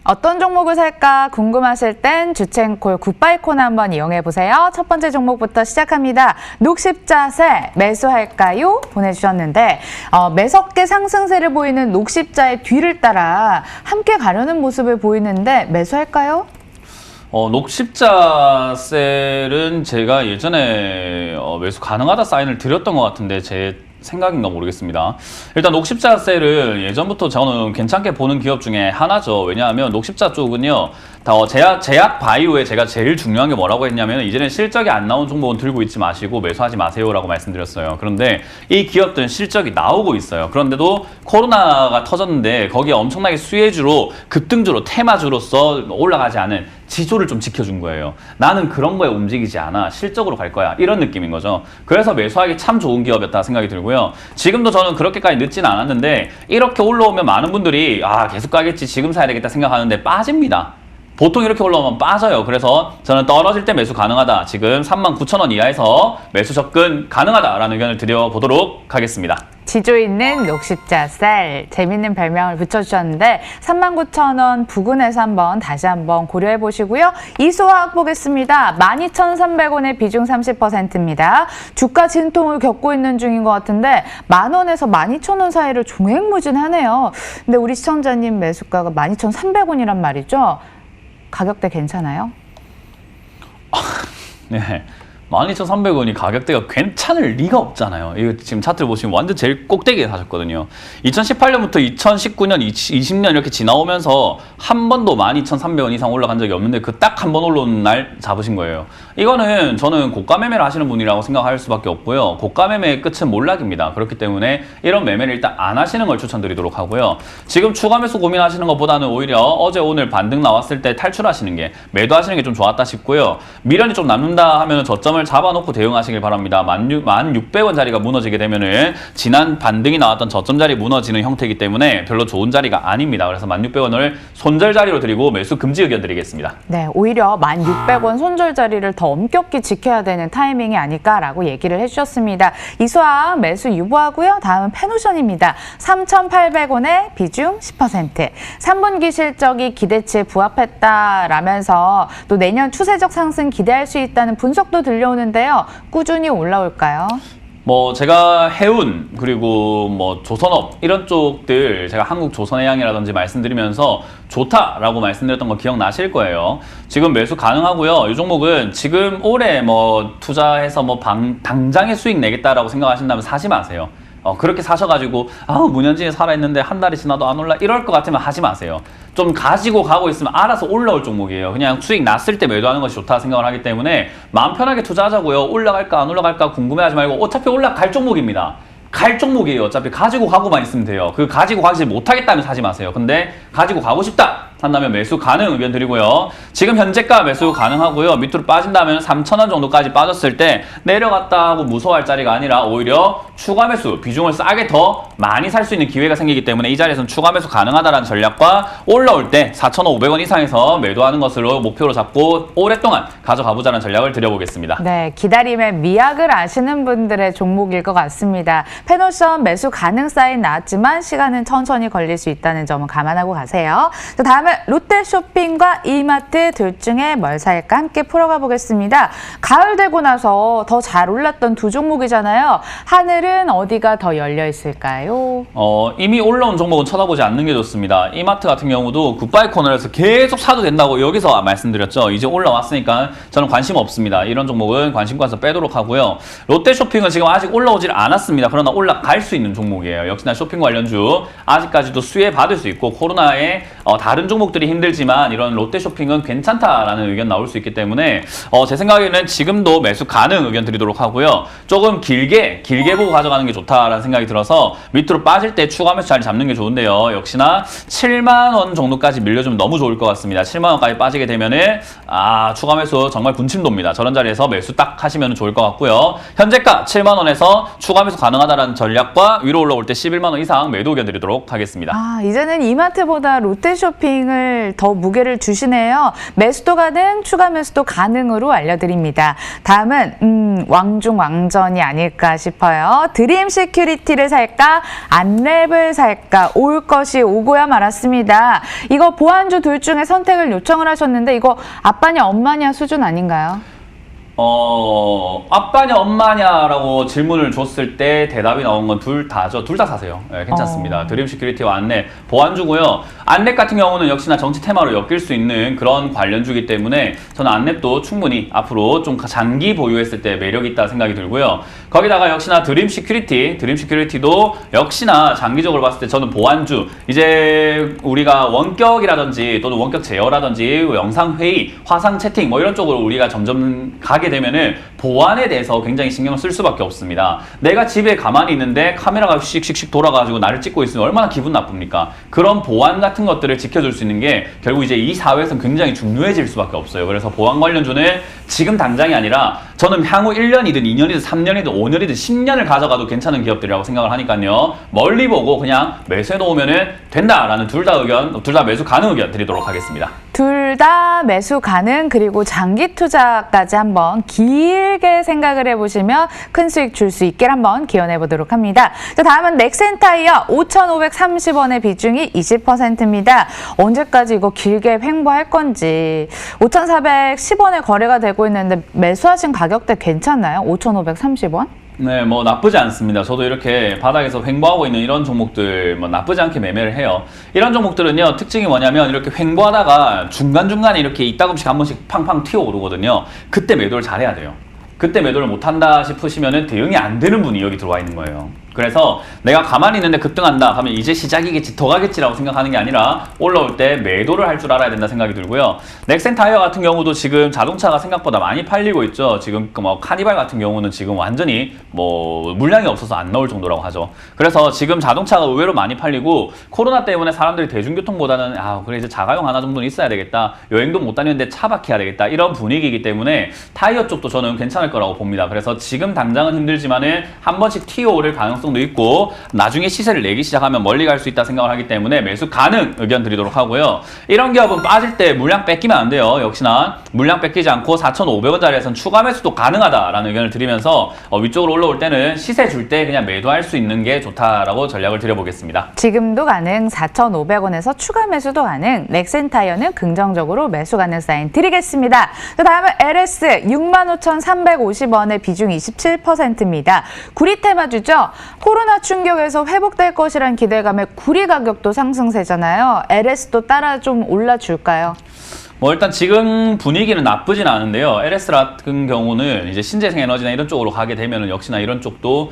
어떤 종목을 살까 궁금하실 땐 주첸콜 굿바이 코너 한번 이용해보세요. 첫 번째 종목부터 시작합니다. 녹십자세 매수할까요? 보내주셨는데 매섭게 상승세를 보이는 녹십자의 뒤를 따라 함께 가려는 모습을 보이는데 매수할까요? 녹십자셀은 제가 예전에 매수 가능하다 사인을 드렸던 것 같은데 제 생각인가 모르겠습니다. 일단 녹십자셀은 예전부터 저는 괜찮게 보는 기업 중에 하나죠. 왜냐하면 녹십자 쪽은요, 제약 바이오에 제가 제일 중요한 게 뭐라고 했냐면 이제는 실적이 안 나온 종목은 들고 있지 마시고 매수하지 마세요라고 말씀드렸어요. 그런데 이 기업들은 실적이 나오고 있어요. 그런데도 코로나가 터졌는데 거기에 엄청나게 수혜주로 급등주로 테마주로서 올라가지 않은 지조를 좀 지켜준 거예요. 나는 그런 거에 움직이지 않아. 실적으로 갈 거야. 이런 느낌인 거죠. 그래서 매수하기 참 좋은 기업이었다 생각이 들고요. 지금도 저는 그렇게까지 늦지는 않았는데 이렇게 올라오면 많은 분들이 계속 가겠지. 지금 사야 되겠다 생각하는데 빠집니다. 보통 이렇게 올라오면 빠져요. 그래서 저는 떨어질 때 매수 가능하다. 지금 39,000원 이하에서 매수 접근 가능하다라는 의견을 드려보도록 하겠습니다. 지조 있는 녹십자셀 재밌는 별명을 붙여주셨는데 39,000원 부근에서 다시 한번 고려해 보시고요. 이소화학 보겠습니다. 12,300원의 비중 30%입니다. 주가 진통을 겪고 있는 중인 것 같은데 10,000원에서 12,000원 사이를 종횡무진하네요. 근데 우리 시청자님 매수가가 12,300원이란 말이죠. 가격대 괜찮아요? 네. 12,300원이 가격대가 괜찮을 리가 없잖아요. 이거 지금 차트를 보시면 완전 제일 꼭대기에 사셨거든요. 2018년부터 2019년, 20년 이렇게 지나오면서 한 번도 12,300원 이상 올라간 적이 없는데 그 딱 한 번 올라오는 날 잡으신 거예요. 이거는 저는 고가 매매를 하시는 분이라고 생각할 수밖에 없고요. 고가 매매의 끝은 몰락입니다. 그렇기 때문에 이런 매매를 일단 안 하시는 걸 추천드리도록 하고요. 지금 추가 매수 고민하시는 것보다는 오히려 어제 오늘 반등 나왔을 때 탈출하시는 게, 매도하시는 게 좀 좋았다 싶고요. 미련이 좀 남는다 하면 저점을 잡아놓고 대응하시길 바랍니다. 1,600원 자리가 무너지게 되면은 지난 반등이 나왔던 저점 자리 무너지는 형태이기 때문에 별로 좋은 자리가 아닙니다. 그래서 1,600원을 손절 자리로 드리고 매수 금지 의견 드리겠습니다. 네, 오히려 1,600원 손절 자리를 더 엄격히 지켜야 되는 타이밍이 아닐까라고 얘기를 해주셨습니다. 이소화 매수 유보하고요. 다음은 페노션입니다. 3,800원의 비중 10%. 3분기 실적이 기대치에 부합했다라면서 또 내년 추세적 상승 기대할 수 있다는 분석도 들려오는데요. 꾸준히 올라올까요? 제가 해운 그리고 조선업 이런 쪽들 제가 한국조선해양이라든지 말씀드리면서 좋다라고 말씀드렸던 거 기억나실 거예요. 지금 매수 가능하고요. 이 종목은 지금 올해 투자해서 당장의 수익 내겠다라고 생각하신다면 사지 마세요. 그렇게 사셔가지고 문현진이 살아있는데 한 달이 지나도 안 올라 이럴 것 같으면 하지 마세요. 좀 가지고 가고 있으면 알아서 올라올 종목이에요. 그냥 수익 났을 때 매도하는 것이 좋다 생각을 하기 때문에 마음 편하게 투자하자고요. 올라갈까 안 올라갈까 궁금해하지 말고 어차피 올라갈 종목입니다. 갈 종목이에요. 어차피 가지고 가고만 있으면 돼요. 그 가지고 가지 못하겠다면 사지 마세요. 근데 가지고 가고 싶다 한다면 매수 가능 의견 드리고요. 지금 현재가 매수 가능하고요. 밑으로 빠진다면 3,000원 정도까지 빠졌을 때 내려갔다 하고 무서워할 자리가 아니라 오히려 추가 매수 비중을 싸게 더 많이 살 수 있는 기회가 생기기 때문에 이 자리에서는 추가 매수 가능하다는 전략과 올라올 때 4,500원 이상에서 매도하는 것으로 목표로 잡고 오랫동안 가져가 보자는 전략을 드려보겠습니다. 네, 기다림의 미학을 아시는 분들의 종목일 것 같습니다. 페노션 매수 가능 사인 나왔지만 시간은 천천히 걸릴 수 있다는 점은 감안하고 가세요. 자, 다음은 롯데쇼핑과 이마트 둘 중에 뭘 살까 함께 풀어가 보겠습니다. 가을 되고 나서 더 잘 올랐던 두 종목이잖아요. 하늘은 어디가 더 열려 있을까요? 이미 올라온 종목은 쳐다보지 않는 게 좋습니다. 이마트 같은 경우도 굿바이 코너에서 계속 사도 된다고 여기서 말씀드렸죠. 이제 올라왔으니까 저는 관심 없습니다. 이런 종목은 관심과서 빼도록 하고요. 롯데쇼핑은 지금 아직 올라오질 않았습니다. 그러나 올라갈 수 있는 종목이에요. 역시나 쇼핑 관련주 아직까지도 수혜 받을 수 있고 코로나에 다른 종목들이 힘들지만 이런 롯데쇼핑은 괜찮다라는 의견 나올 수 있기 때문에 제 생각에는 지금도 매수 가능 의견 드리도록 하고요. 조금 길게 보고 가져가는 게 좋다라는 생각이 들어서 밑으로 빠질 때 추가 매수 자리 잡는 게 좋은데요. 역시나 7만 원 정도까지 밀려주면 너무 좋을 것 같습니다. 7만 원까지 빠지게 되면은 추가 매수 정말 군침도입니다. 저런 자리에서 매수 딱 하시면 좋을 것 같고요. 현재가 7만 원에서 추가 매수 가능하다라는 전략과 위로 올라올 때 11만 원 이상 매도 의견 드리도록 하겠습니다. 이제는 이마트보다 롯데 홈쇼핑을 더 무게를 주시네요. 매수도 가능, 추가 매수도 가능으로 알려드립니다. 다음은 왕중왕전이 아닐까 싶어요. 드림 시큐리티를 살까, 안랩을 살까, 올 것이 오고야 말았습니다. 이거 보안주 둘 중에 선택을 요청을 하셨는데 이거 아빠냐 엄마냐 수준 아닌가요? 아빠냐 엄마냐라고 질문을 줬을 때 대답이 나온 건 둘 다죠. 둘 다 사세요. 네, 괜찮습니다. 드림 시큐리티와 안랩 보안주고요. 안랩 같은 경우는 역시나 정치 테마로 엮일 수 있는 그런 관련주기 때문에 저는 안랩도 충분히 앞으로 좀 장기 보유했을 때 매력이 있다 생각이 들고요. 거기다가 역시나 드림 시큐리티도 역시나 장기적으로 봤을 때 저는 보안주, 이제 우리가 원격이라든지 또는 원격 제어라든지 영상 회의, 화상 채팅 뭐 이런 쪽으로 우리가 점점 가게 되면은 보안에 대해서 굉장히 신경을 쓸 수밖에 없습니다. 내가 집에 가만히 있는데 카메라가 씩씩씩 돌아가지고 나를 찍고 있으면 얼마나 기분 나쁩니까? 그런 보안 같은 것들을 지켜줄 수 있는 게 결국 이제 이 사회에서는 굉장히 중요해질 수밖에 없어요. 그래서 보안 관련주는 지금 당장이 아니라 저는 향후 1년이든 2년이든 3년이든 5년이든 10년을 가져가도 괜찮은 기업들이라고 생각을 하니까요. 멀리 보고 그냥 매수해 놓으면 된다라는 둘 다 매수 가능 의견 드리도록 하겠습니다. 둘 다 매수 가능, 그리고 장기 투자까지 한번 길게 생각을 해보시면 큰 수익 줄 수 있게 한번 기원해 보도록 합니다. 자, 다음은 넥센타이어 5,530원의 비중이 20%입니다. 언제까지 이거 길게 횡보할 건지. 5,410원에 거래가 되고 있는데 매수하신 가격대 괜찮나요? 5,530원? 네, 뭐 나쁘지 않습니다. 저도 이렇게 바닥에서 횡보하고 있는 이런 종목들 뭐 나쁘지 않게 매매를 해요. 이런 종목들은요, 특징이 뭐냐면 이렇게 횡보하다가 중간중간에 이렇게 이따금씩 한 번씩 팡팡 튀어오르거든요. 그때 매도를 잘해야 돼요. 그때 매도를 못한다 싶으시면은 대응이 안 되는 분이 여기 들어와 있는 거예요. 그래서 내가 가만히 있는데 급등한다 하면 이제 시작이겠지, 더 가겠지라고 생각하는 게 아니라 올라올 때 매도를 할 줄 알아야 된다 생각이 들고요. 넥센타이어 같은 경우도 지금 자동차가 생각보다 많이 팔리고 있죠. 지금 뭐 카니발 같은 경우는 지금 완전히 뭐 물량이 없어서 안 나올 정도라고 하죠. 그래서 지금 자동차가 의외로 많이 팔리고, 코로나 때문에 사람들이 대중교통보다는 그래 이제 자가용 하나 정도는 있어야 되겠다, 여행도 못 다니는데 차 박혀야 되겠다, 이런 분위기이기 때문에 타이어 쪽도 저는 괜찮을 거라고 봅니다. 그래서 지금 당장은 힘들지만은 한 번씩 튀어오를 가능성도 있고 나중에 시세를 내기 시작하면 멀리 갈 수 있다 생각을 하기 때문에 매수 가능 의견 드리도록 하고요. 이런 기업은 빠질 때 물량 뺏기면 안 돼요. 역시나 물량 뺏기지 않고 4,500원짜리에서는 추가 매수도 가능하다라는 의견을 드리면서 위쪽으로 올라올 때는 시세 줄 때 그냥 매도할 수 있는 게 좋다라고 전략을 드려보겠습니다. 지금도 가능, 4,500원에서 추가 매수도 가능, 넥센타이어는 긍정적으로 매수 가능 사인 드리겠습니다. 그 다음은 LS 65,350원의 비중 27%입니다. 구리 테마주죠. 코로나 충격에서 회복될 것이란 기대감에 구리 가격도 상승세잖아요. LS도 따라 좀 올라줄까요? 뭐 일단 지금 분위기는 나쁘진 않은데요. LS 같은 경우는 이제 신재생 에너지나 이런 쪽으로 가게 되면은 역시나 이런 쪽도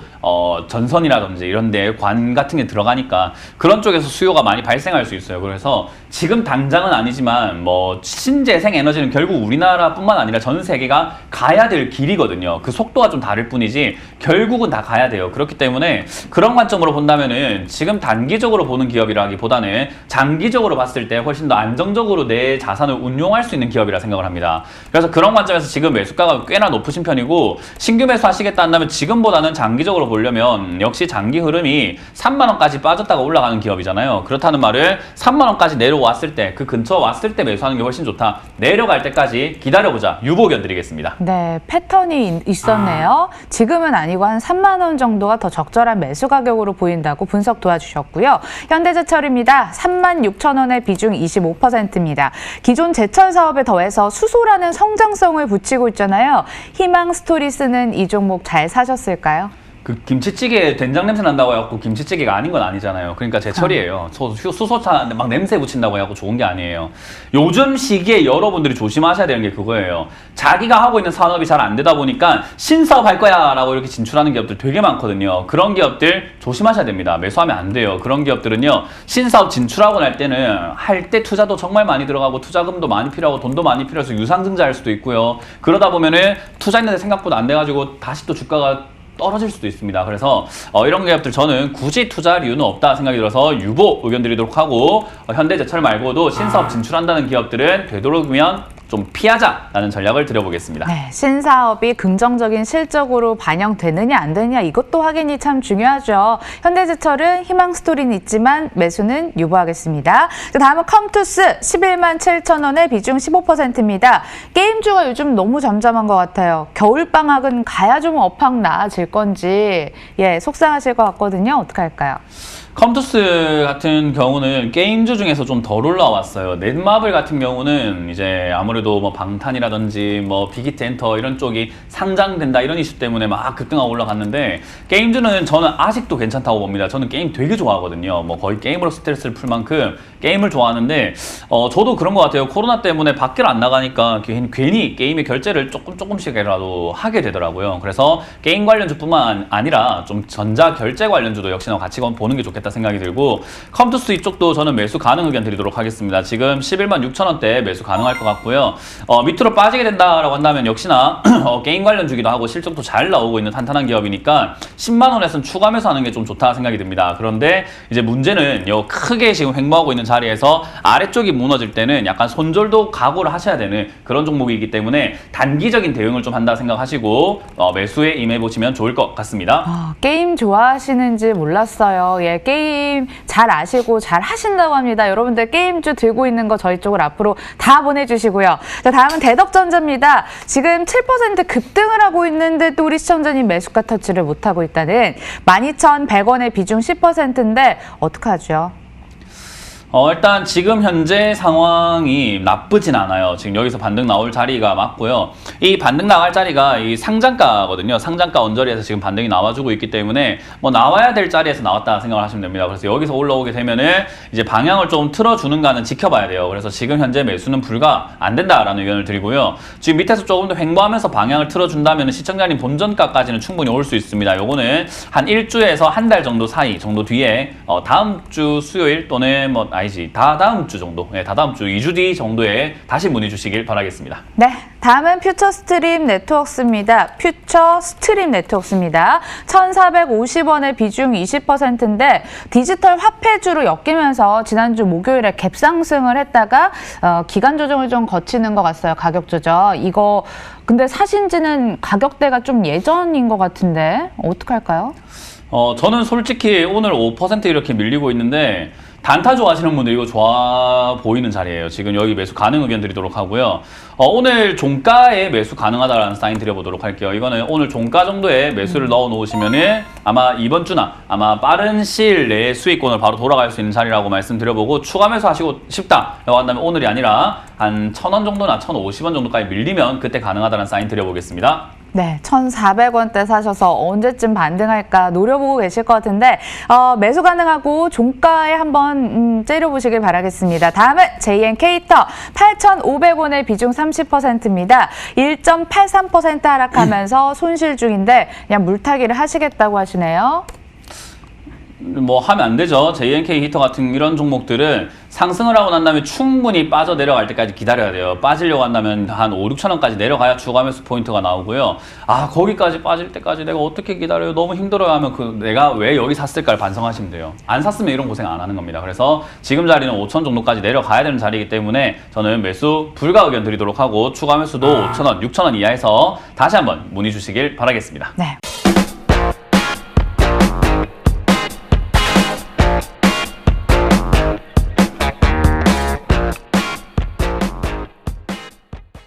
전선이라든지 이런 데 관 같은 게 들어가니까 그런 쪽에서 수요가 많이 발생할 수 있어요. 그래서 지금 당장은 아니지만 뭐 신재생 에너지는 결국 우리나라뿐만 아니라 전 세계가 가야 될 길이거든요. 그 속도가 좀 다를 뿐이지 결국은 다 가야 돼요. 그렇기 때문에 그런 관점으로 본다면은 지금 단기적으로 보는 기업이라기보다는 장기적으로 봤을 때 훨씬 더 안정적으로 내 자산을 운용할 수 있는 기업이라 생각을 합니다. 그래서 그런 관점에서 지금 매수가가 꽤나 높으신 편이고, 신규 매수 하시겠다 한다면 지금보다는 장기적으로 보려면 역시 장기 흐름이 3만 원까지 빠졌다가 올라가는 기업이잖아요. 그렇다는 말은 3만 원까지 내려왔을 때, 그 근처 왔을 때 매수하는 게 훨씬 좋다. 내려갈 때까지 기다려보자. 유보견 드리겠습니다. 네, 패턴이 있었네요. 지금은 아니고 한 3만 원 정도가 더 적절한 매수 가격으로 보인다고 분석 도와주셨고요. 현대제철입니다. 36,000원의 비중 25%입니다. 기존 제철 사업에 더해서 수소라는 성장성을 붙이고 있잖아요. 희망 스토리스는 이 종목 잘 사셨을까요? 그 김치찌개 된장 냄새 난다고 해갖고 김치찌개가 아닌 건 아니잖아요. 그러니까 제철이에요. 수소차 막 냄새 붙인다고 해갖고 좋은 게 아니에요. 요즘 시기에 여러분들이 조심하셔야 되는 게 그거예요. 자기가 하고 있는 산업이 잘 안 되다 보니까 신사업 할 거야 라고 이렇게 진출하는 기업들 되게 많거든요. 그런 기업들 조심하셔야 됩니다. 매수하면 안 돼요. 그런 기업들은요, 신사업 진출하고 날 때는 할 때 투자도 정말 많이 들어가고 투자금도 많이 필요하고 돈도 많이 필요해서 유상증자할 수도 있고요. 그러다 보면은 투자했는데 생각보다 안 돼가지고 다시 또 주가가 떨어질 수도 있습니다. 그래서 이런 기업들 저는 굳이 투자할 이유는 없다 생각이 들어서 유보 의견 드리도록 하고, 현대제철 말고도 신사업 진출한다는 기업들은 되도록이면 좀 피하자라는 전략을 드려보겠습니다. 네, 신사업이 긍정적인 실적으로 반영되느냐 안 되느냐 이것도 확인이 참 중요하죠. 현대제철은 희망 스토리는 있지만 매수는 유보하겠습니다. 다음은 컴투스 11만 7천 원의 비중 15%입니다. 게임주가 요즘 너무 잠잠한 것 같아요. 겨울방학은 가야 좀 업황 나아질 건지 속상하실 것 같거든요. 어떻게 할까요? 컴투스 같은 경우는 게임주 중에서 좀 덜 올라왔어요. 넷마블 같은 경우는 이제 아무래도 뭐 방탄이라든지 뭐 빅히트엔터 이런 쪽이 상장된다 이런 이슈 때문에 막 급등하고 올라갔는데 게임주는 저는 아직도 괜찮다고 봅니다. 저는 게임 되게 좋아하거든요. 뭐 거의 게임으로 스트레스를 풀 만큼 게임을 좋아하는데 저도 그런 것 같아요. 코로나 때문에 밖을 안 나가니까 괜히 게임의 결제를 조금씩이라도 하게 되더라고요. 그래서 게임 관련주뿐만 아니라 좀 전자 결제 관련주도 역시나 같이 보는 게 좋겠다 생각이 들고 컴투스 이쪽도 저는 매수 가능 의견 드리도록 하겠습니다. 지금 11만 6천 원대 매수 가능할 것 같고요. 밑으로 빠지게 된다라고 한다면 역시나 게임 관련주기도 하고 실적도 잘 나오고 있는 탄탄한 기업이니까 10만 원에서는 추가 매수하는 게 좀 좋다 생각이 듭니다. 그런데 이제 문제는 크게 지금 횡보하고 있는 자리에서 아래쪽이 무너질 때는 약간 손절도 각오를 하셔야 되는 그런 종목이기 때문에 단기적인 대응을 좀 한다 생각하시고 매수에 임해보시면 좋을 것 같습니다. 게임 좋아하시는지 몰랐어요. 게임 잘 아시고 잘 하신다고 합니다. 여러분들 게임주 들고 있는 거 저희 쪽으로 앞으로 다 보내주시고요. 자, 다음은 대덕전자입니다. 지금 7% 급등을 하고 있는데도 우리 시청자님 매수가 터치를 못하고 있다는 12,100원의 비중 10%인데 어떡하죠? 일단 지금 현재 상황이 나쁘진 않아요. 지금 여기서 반등 나올 자리가 맞고요. 이 반등 나갈 자리가 이 상장가거든요. 상장가 언저리에서 지금 반등이 나와주고 있기 때문에 뭐 나와야 될 자리에서 나왔다 생각을 하시면 됩니다. 그래서 여기서 올라오게 되면은 이제 방향을 좀 틀어주는가는 지켜봐야 돼요. 그래서 지금 현재 매수는 불가 안 된다라는 의견을 드리고요. 지금 밑에서 조금 더 횡보하면서 방향을 틀어준다면 시청자님 본전가까지는 충분히 올 수 있습니다. 요거는 한 1주에서 한 달 정도 사이 정도 뒤에 다음 주 수요일 또는 다다음 주 정도, 다다음 주 2주 뒤 정도에 다시 문의 주시길 바라겠습니다. 네, 다음은 퓨처스트림 네트워크스입니다. 퓨처스트림 네트워크스입니다. 1,450원의 비중 20%인데 디지털 화폐주로 엮이면서 지난주 목요일에 갭상승을 했다가 기간 조정을 좀 거치는 것 같아요. 가격 조정. 이거 근데 사신지는 가격대가 좀 예전인 것 같은데 어떡할까요? 저는 솔직히 오늘 5% 이렇게 밀리고 있는데 단타 좋아하시는 분들 이거 좋아 보이는 자리예요. 지금 여기 매수 가능 의견 드리도록 하고요. 오늘 종가에 매수 가능하다라는 사인 드려보도록 할게요. 이거는 오늘 종가 정도에 매수를 넣어 놓으시면은 아마 이번 주나 아마 빠른 시일 내에 수익권을 바로 돌아갈 수 있는 자리라고 말씀드려보고 추가 매수 하시고 싶다라고 한다면 오늘이 아니라 한 1,000원 정도나 1,050원 정도까지 밀리면 그때 가능하다는 사인 드려보겠습니다. 네, 1,400원대 사셔서 언제쯤 반등할까 노려보고 계실 것 같은데 매수 가능하고 종가에 한번 째려보시길 바라겠습니다. 다음은 JN케이터 8,500원의 비중 30%입니다. 1.83% 하락하면서 손실 중인데 그냥 물타기를 하시겠다고 하시네요. 뭐 하면 안 되죠. JNK 히터 같은 이런 종목들은 상승을 하고 난 다음에 충분히 빠져 내려갈 때까지 기다려야 돼요. 빠지려고 한다면 한 5, 6천 원까지 내려가야 추가 매수 포인트가 나오고요. 거기까지 빠질 때까지 내가 어떻게 기다려요? 너무 힘들어요 하면 내가 왜 여기 샀을까를 반성하시면 돼요. 안 샀으면 이런 고생 안 하는 겁니다. 그래서 지금 자리는 5천 정도까지 내려가야 되는 자리이기 때문에 저는 매수 불가 의견 드리도록 하고 추가 매수도 5천 원, 6천 원 이하에서 다시 한번 문의 주시길 바라겠습니다. 네.